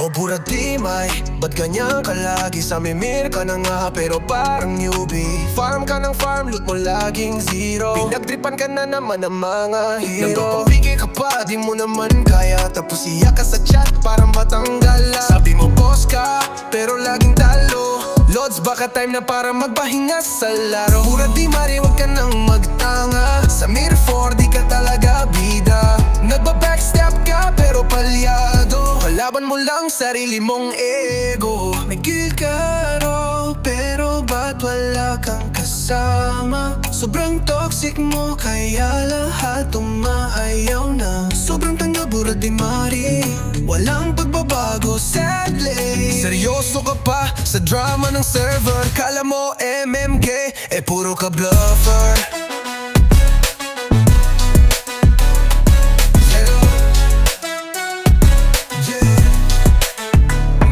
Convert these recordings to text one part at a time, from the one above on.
O Buradimay, ba't ganyan ka lagi? Sa mimir ka na nga pero parang newbie. Farm ka ng farm, loot mo laging zero. Pinagtripan ka na naman ng mga hero. Nagpapabigay ka pa, di mo naman kaya. Tapos iyak ka sa chat para matanggal. Sabi mo boss ka, pero laging talo. Lods, baka time na para magpahinga sa laro. Buradimay, wag ka nang magtanga. Sa Mir 4, di ka talaga bida. Nagba-backstep ka pero palyado. Kalaban mo lang sarili mong ego. May guilt ka raw, pero ba't wala kang kasama? Sobrang toxic mo, kaya lahat umaayaw na. Sobrang tanga Buradimay, walang pagbabago, sadly. Seryoso ka pa sa drama ng server. Kala mo MMK, puro ka bluffer.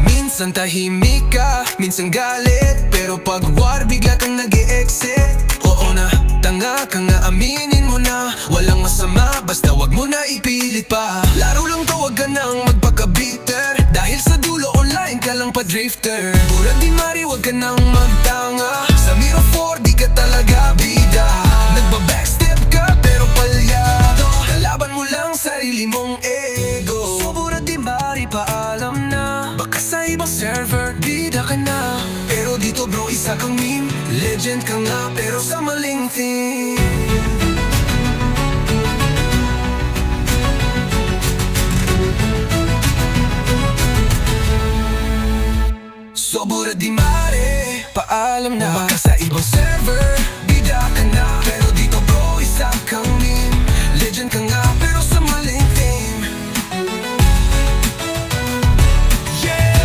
Minsan tahimik ka, minsan galit. Pero pag war, bigla kang nag-e-exit. Oo na, tanga ka nga, aminin mo na. Walang masama, basta wag mo na ipilit pa. Laro lang to, wag ka nang magpaka-bitter. Dahil sa dulo, online ka lang pa-drifter. Buradimay, wag ka nang magtanga. Sa Miro 4, di ka talaga bida. Nagba-backstep ka, pero palyado. Kalaban mo lang sarili mong ego. So Buradimay, paalam na. Baka sa ibang server, bida ka na. Pero dito bro, isa kang meme. Legend ka nga, pero sa maling team. So Buradimay, paalam na. Baka sa ibang server, bida ka na. Pero dito bro, isa kang meme. Legend ka nga, pero sa maling team. Yeah!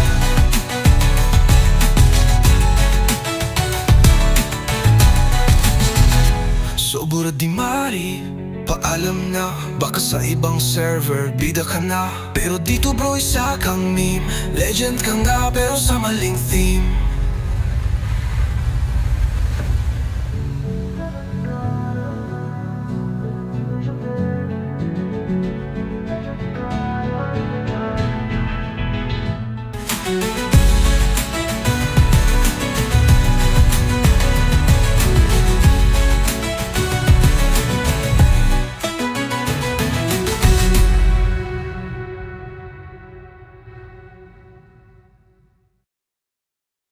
So Buradimay, paalam na. Baka sa ibang server, bida ka na. Pero dito bro, isa kang meme. Legend ka nga, pero sa maling theme.